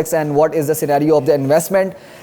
and what is the scenario of the investment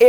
A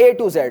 A to Z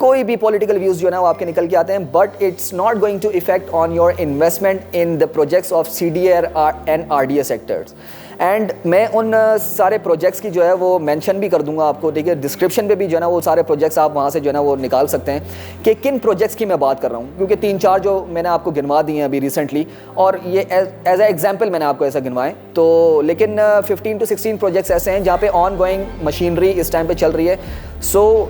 کوئی بھی political views جو ہے نا وہ آپ کے نکل کے آتے ہیں, but it's not going to affect on your investment in the projects of CDA and RDA sectors. And میں ان سارے پروجیکٹس کی جو ہے وہ مینشن بھی کر دوں گا آپ کو, ٹھیک ہے, ڈسکرپشن پہ بھی جو ہے نا وہ سارے پروجیکٹس آپ وہاں سے جو ہے نا وہ نکال سکتے ہیں کہ کن پروجیکٹس کی میں بات کر رہا ہوں, کیونکہ 3-4 جو میں نے آپ کو گنوا دیے ہیں ابھی ریسنٹلی, اور یہ ایز اے ایگزامپل میں نے آپ کو ایسا گنوائے تو, لیکن 15 to 16 پروجیکٹس ایسے ہیں جہاں پہ آن گوئنگ مشینری اس ٹائم پہ چل رہی ہے. سو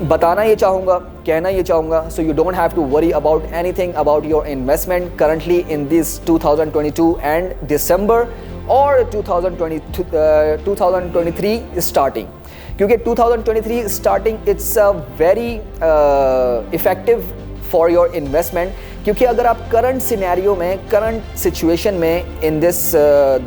بتانا یہ چاہوں گا, کہنا یہ چاہوں گا, so you don't have to worry about anything about your investment currently in this 2022 and December اور 2023 اسٹارٹنگ, کیونکہ 2023 starting it's very effective for your investment, کیونکہ اگر آپ کرنٹ سینیریو میں, کرنٹ سچویشن میں in this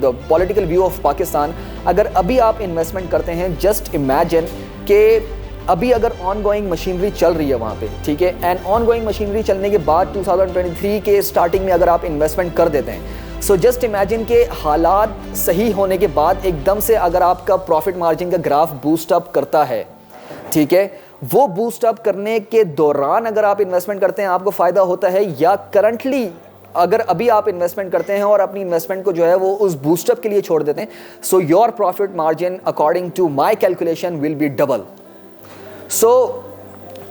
the political view of Pakistan, اگر ابھی آپ انویسٹمنٹ کرتے ہیں, جسٹ امیجن کہ ابھی اگر آن گوئنگ مشینری چل رہی ہے وہاں پہ, ٹھیک ہے, اینڈ آن گوئنگ مشینری چلنے کے بعد 2023 کے اسٹارٹنگ میں اگر آپ انویسٹمنٹ کر دیتے ہیں, سو جسٹ امیجن کہ حالات صحیح ہونے کے بعد ایک دم سے اگر آپ کا پروفٹ مارجن کا گراف بوسٹ اپ کرتا ہے, ٹھیک ہے, وہ بوسٹ اپ کرنے کے دوران اگر آپ انویسٹمنٹ کرتے ہیں آپ کو فائدہ ہوتا ہے, یا کرنٹلی اگر ابھی آپ انویسٹمنٹ کرتے ہیں اور اپنی انویسٹمنٹ کو جو ہے وہ اس بوسٹ اپ کے لیے چھوڑ دیتے ہیں, so your profit margin according to my calculation will be double. So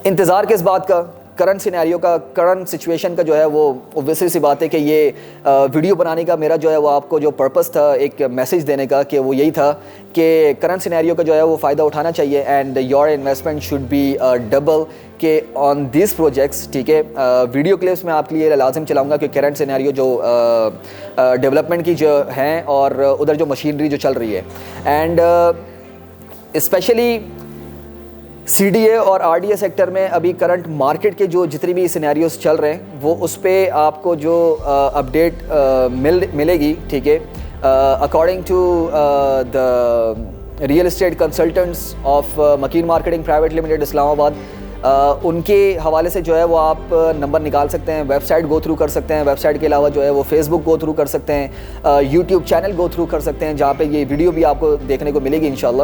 انتظار کس بات کا, کرنٹ سینیریو کا, کرنٹ سچویشن کا جو ہے وہ اوبویسلی سی بات ہے کہ یہ ویڈیو بنانے کا میرا جو ہے وہ آپ کو جو پرپس تھا ایک میسج دینے کا, کہ وہ یہی تھا کہ کرنٹ سینیریو کا جو ہے وہ فائدہ اٹھانا چاہیے, and your investment should be double کہ آن دیز پروجیکٹس, ٹھیک ہے. ویڈیو کلپس میں آپ کے لیے لازم چلاؤں گا کہ کرنٹ سینیریو جو ڈیولپمنٹ کی جو ہیں اور ادھر جو مشینری جو چل رہی ہے, اینڈ اسپیشلی CDA اور RDA سیکٹر میں ابھی کرنٹ مارکیٹ کے جو جتنی بھی سینیریوز چل رہے ہیں وہ اس پہ آپ کو جو اپڈیٹ ملے گی, ٹھیک ہے, according to the real estate consultants of Makeen marketing private limited Islamabad, ان کے حوالے سے جو ہے وہ آپ نمبر نکال سکتے ہیں, ویب سائٹ گو تھرو کر سکتے ہیں, ویب سائٹ کے علاوہ جو ہے وہ فیس بک گو تھرو کر سکتے ہیں, یوٹیوب چینل گو تھرو کر سکتے ہیں جہاں پہ یہ ویڈیو بھی آپ کو دیکھنے کو ملے گی انشاءاللہ,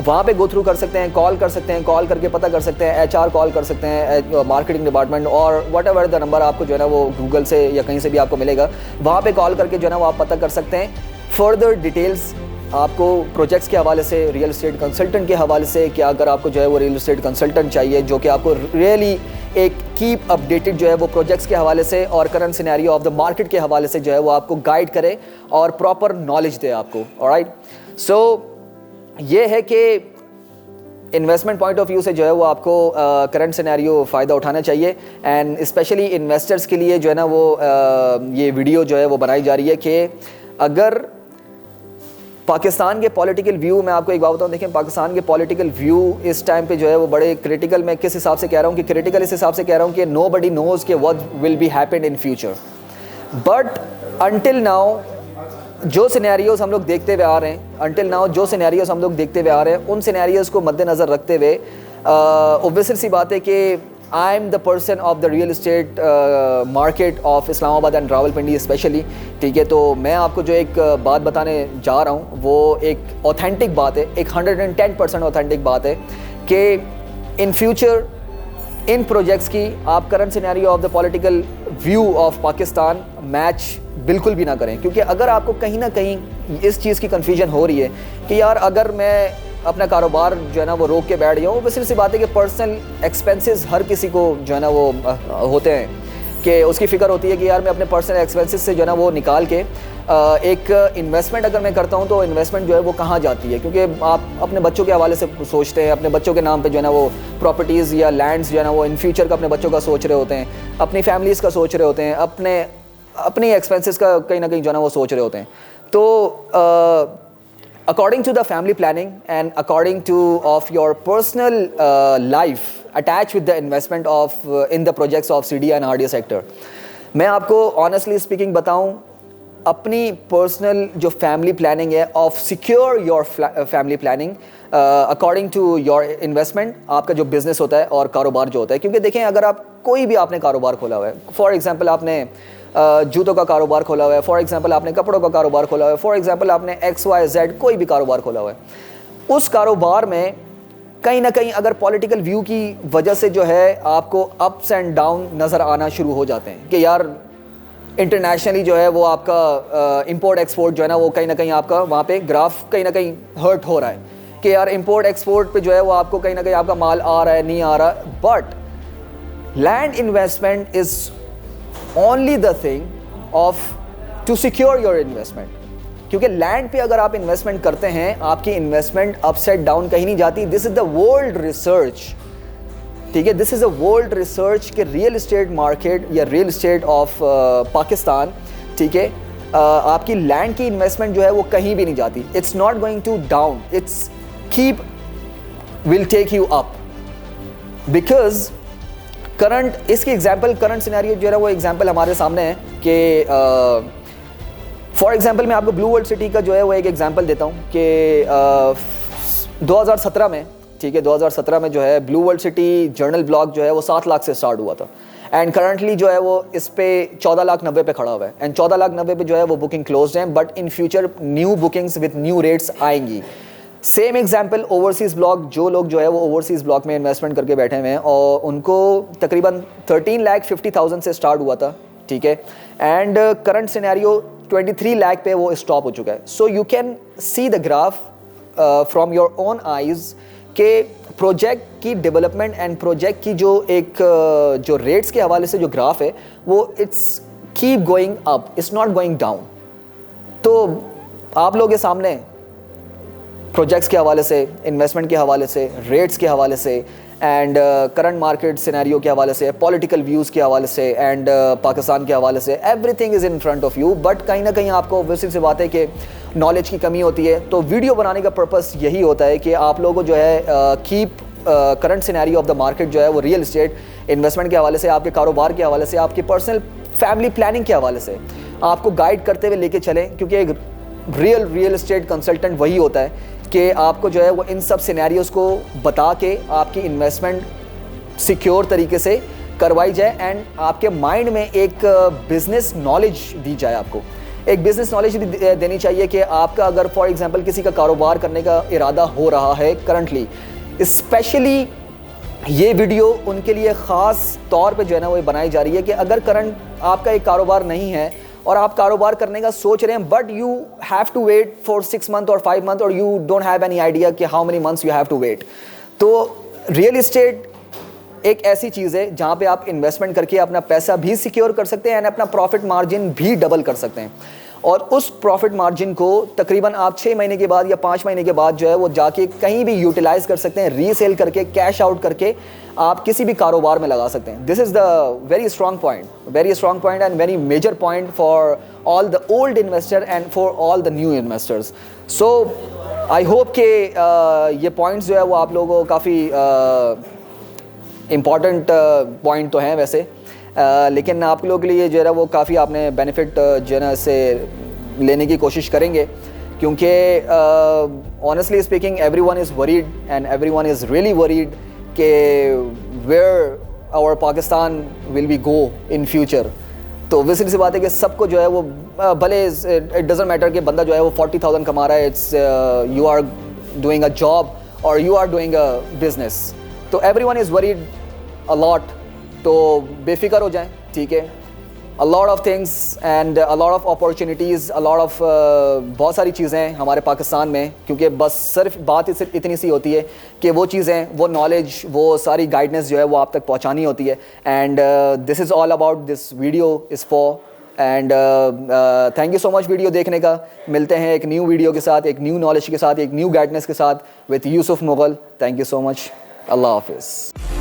وہاں پہ گو تھرو کر سکتے ہیں, کال کر سکتے ہیں, کال کر کے پتہ کر سکتے ہیں, HR کال کر سکتے ہیں, مارکیٹنگ ڈپارٹمنٹ, اور واٹ ایور دا نمبر آپ کو جو ہے نا وہ گوگل سے یا کہیں سے بھی آپ کو ملے گا, وہاں پہ کال کر کے جو ہے نا وہ آپ پتہ کر سکتے ہیں. فردر ڈیٹیلز آپ کو پروجیکٹس کے حوالے سے, ریئل اسٹیٹ کنسلٹنٹ کے حوالے سے, کہ اگر آپ کو جو ہے وہ ریئل اسٹیٹ کنسلٹنٹ چاہیے جو کہ آپ کو ریئلی ایک کیپ اپڈیٹڈ جو ہے وہ پروجیکٹس کے حوالے سے اور current scenario of the market کے حوالے سے جو ہے وہ آپ کو گائیڈ کرے اور پراپر نالج دے آپ کو. آلرائٹ, سو یہ ہے کہ انویسٹمنٹ پوائنٹ آف ویو سے جو ہے وہ آپ کو کرنٹ سینیریو فائدہ اٹھانا چاہیے, اینڈ اسپیشلی انویسٹرس کے لیے جو ہے نا وہ یہ ویڈیو جو ہے وہ بنائی جا رہی ہے کہ اگر پاکستان کے پولیٹیکل ویو, میں آپ کو ایک بات بتاؤں, دیکھیں پاکستان کے پولیٹیکل ویو اس ٹائم پہ جو ہے وہ بڑے کریٹیکل, میں کس حساب سے کہہ رہا ہوں کہ کریٹیکل اس حساب سے کہہ رہا ہوں کہ نو بڈی نوز کہ what will be happened in future, but until now جو سینیریوز ہم لوگ دیکھتے ہوئے آ رہے ہیں, until now جو سینیریوز ہم لوگ دیکھتے ہوئے آ رہے ہیں, ان سینیریوز کو مد نظر رکھتے ہوئے اوبویسلی سی بات ہے کہ I am the person of the real estate market of اسلام آباد اینڈ راولپنڈی اسپیشلی, ٹھیک ہے. تو میں آپ کو جو ایک بات بتانے جا رہا ہوں وہ ایک اوتھینٹک بات ہے, ایک 110% اوتھینٹک بات ہے کہ ان فیوچر ان پروجیکٹس کی آپ current scenario of the political view of Pakistan match بالکل بھی نہ کریں, کیونکہ اگر آپ کو کہیں نہ کہیں اس چیز کی کنفیوژن ہو رہی ہے کہ یار اگر میں اپنا کاروبار جو ہے نا وہ روک کے بیٹھ گیا ہوں, وہ صرف سی بات ہے کہ پرسنل ایکسپینسز ہر کسی کو جو ہے نا وہ ہوتے ہیں کہ اس کی فکر ہوتی ہے کہ یار میں اپنے پرسنل ایکسپینسز سے جو ہے نا وہ نکال کے ایک انویسٹمنٹ اگر میں کرتا ہوں تو انویسٹمنٹ جو ہے وہ کہاں جاتی ہے, کیونکہ آپ اپنے بچوں کے حوالے سے سوچتے ہیں, اپنے بچوں کے نام پہ جو ہے نا وہ پراپرٹیز یا لینڈز جو ہے نا وہ ان فیوچر کا اپنے بچوں کا سوچ رہے ہوتے ہیں, اپنی فیملیز کا سوچ رہے ہوتے ہیں, اپنی ایکسپینسز کا کہیں نہ کہیں جو ہے نا وہ سوچ رہے ہوتے ہیں. تو according to the family planning and according to of your personal life attached with the investment of in the projects of CDA and RDA sector, میں آپ کو honestly speaking بتاؤں اپنی پرسنل جو فیملی پلاننگ ہے of secure your family planning according to your investment, آپ کا جو بزنس ہوتا ہے اور کاروبار جو ہوتا ہے, کیونکہ دیکھیں اگر آپ کوئی بھی آپ نے کاروبار کھولا ہوا ہے, فار ایگزامپل آپ نے جوتوں کا کاروبار کھولا ہوا ہے, فار ایگزامپل آپ نے کپڑوں کا کاروبار کھولا ہوا ہے, فار ایگزامپل آپ نے XYZ کوئی بھی کاروبار کھولا ہوا ہے, اس کاروبار میں کہیں نہ کہیں اگر پولیٹیکل ویو کی وجہ سے جو ہے آپ کو اپس اینڈ ڈاؤن نظر آنا شروع ہو جاتے ہیں کہ یار انٹرنیشنلی جو ہے وہ آپ کا امپورٹ ایکسپورٹ جو ہے نا وہ کہیں نہ کہیں آپ کا وہاں پہ گراف کہیں نہ کہیں ہرٹ ہو رہا ہے کہ یار امپورٹ ایکسپورٹ پہ جو ہے وہ آپ کو کہیں نہ کہیں آپ کا مال آ رہا ہے نہیں آ رہا. But land investment is only the thing of to secure your investment, کیونکہ لینڈ پہ اگر آپ انویسٹمنٹ کرتے ہیں آپ کی انویسٹمنٹ اپ سائڈ ڈاؤن کہیں نہیں جاتی. دس از دا ورلڈ ریسرچ, ٹھیک ہے, دس از اے ورلڈ ریسرچ کہ ریئل اسٹیٹ مارکیٹ یا ریئل اسٹیٹ آف پاکستان, ٹھیک ہے, آپ کی لینڈ کی انویسٹمنٹ جو ہے وہ کہیں بھی نہیں جاتی. It's not going to down, it's cap will take you up. Because current اس کی ایگزامپل کرنٹ سینیریو جو ہے وہ ایگزامپل ہمارے سامنے ہے کہ فار ایگزامپل میں آپ کو بلو ورلڈ سٹی کا جو ہے وہ ایک ایگزامپل دیتا ہوں کہ 2017 میں, ٹھیک ہے, 2017 میں جو ہے Blue World City general block جو ہے وہ 7 لاکھ سے اسٹارٹ ہوا تھا اینڈ کرنٹلی جو ہے وہ اس پہ 14,90,000 پہ کھڑا ہوا ہے اینڈ 14,90,000 پہ جو ہے وہ بکنگ کلوزڈ ہیں, but in future new bookings with new rates آئیں گی. سیم ایگزامپل اوورسیز بلاک, جو لوگ جو ہے وہ اوورسیز بلاک میں انویسٹمنٹ کر کے بیٹھے ہوئے ہیں اور ان کو تقریباً 13,50,000 سے اسٹارٹ ہوا تھا, ٹھیک ہے, اینڈ کرنٹ سینیریو 23 لاکھ پہ وہ اسٹاپ ہو چکا ہے. So you can see the graph from your own eyes کہ پروجیکٹ کی ڈیولپمنٹ اینڈ پروجیکٹ کی جو ایک جو ریٹس کے حوالے سے جو گراف ہے وہ it's keep going up, it's not going down. تو آپ لوگوں کے سامنے پروجیکٹس کے حوالے سے, انویسٹمنٹ کے حوالے سے, ریٹس کے حوالے سے اینڈ کرنٹ مارکیٹ سینیریو کے حوالے سے, پولیٹیکل ویوز کے حوالے سے اینڈ پاکستان کے حوالے سے every thing is in front of you. But کہیں نہ کہیں آپ کو ویسی سی بات ہے کہ نالج کی کمی ہوتی ہے. تو ویڈیو بنانے کا پرپس یہی ہوتا ہے کہ آپ لوگوں کو جو ہے keep current scenario of the market جو ہے وہ ریئل اسٹیٹ انویسٹمنٹ کے حوالے سے, آپ کے کاروبار کے حوالے سے, آپ کے پرسنل فیملی پلاننگ کے حوالے سے آپ کو گائیڈ کرتے ہوئے لے کے چلیں, کیونکہ ایک ریئل اسٹیٹ کنسلٹنٹ وہی ہوتا ہے کہ آپ کو جو ہے وہ ان سب سینیریوز کو بتا کے آپ کی انویسٹمنٹ سیکیور طریقے سے کروائی جائے اینڈ آپ کے مائنڈ میں ایک بزنس نالج دی جائے. آپ کو ایک بزنس نالج بھی دینی چاہیے کہ آپ کا اگر فار ایگزامپل کسی کا کاروبار کرنے کا ارادہ ہو رہا ہے کرنٹلی, اسپیشلی یہ ویڈیو ان کے لیے خاص طور پہ جو ہے نا وہ بنائی جا رہی ہے کہ اگر کرنٹ آپ کا ایک کاروبار نہیں ہے اور آپ کاروبار کرنے کا سوچ رہے ہیں but you have to wait for 6 months اور 5 months اور you don't have any idea کہ how many months you have to wait. تو ریئل اسٹیٹ ایک ایسی چیز ہے جہاں پہ آپ انویسٹمنٹ کر کے اپنا پیسہ بھی سیکیور کر سکتے ہیں اینڈ اپنا پروفٹ مارجن بھی ڈبل کر سکتے ہیں, اور اس پروفٹ مارجن کو تقریباً آپ 6 مہینے کے بعد یا 5 مہینے کے بعد جو ہے وہ جا کے کہیں بھی یوٹیلائز کر سکتے ہیں, ری سیل کر کے کیش آؤٹ کر کے آپ کسی بھی کاروبار میں لگا سکتے ہیں. This is the very strong point and very major point for all the old investor and for all the new investors. So I hope کہ یہ پوائنٹس جو ہے وہ آپ لوگوں کو کافی امپورٹنٹ پوائنٹ تو ہیں ویسے, لیکن آپ لوگوں کے لیے جو ہے وہ کافی آپ نے بینیفٹ جو ہے نا اس سے لینے کی کوشش کریں گے, کیونکہ honestly speaking everyone is worried and everyone is really worried کہ where our Pakistan will be go in future. تو ویسی سی بات ہے کہ سب کو جو ہے وہ بھلے اٹ ڈزنٹ میٹر کہ بندہ جو ہے وہ 40,000 کما رہا ہے, it's you are doing a job اور you are doing a business. تو everyone is worried a lot, تو بے فکر ہو جائیں, ٹھیک ہے. a lot of things and a lot of opportunities, a lot of بہت ساری چیزیں ہمارے پاکستان میں, کیونکہ بس صرف بات اتنی سی ہوتی ہے کہ وہ چیزیں, وہ نالج, وہ ساری گائیڈنس جو ہے وہ آپ تک پہنچانی ہوتی ہے. And this is all about this video is for. And thank you so much video دیکھنے کا. ملتے ہیں ایک نیو ویڈیو کے ساتھ, ایک نیو نالج کے ساتھ, ایک نیو گائیڈنس کے ساتھ with Yusuf Mughal. Thank you so much. اللہ حافظ.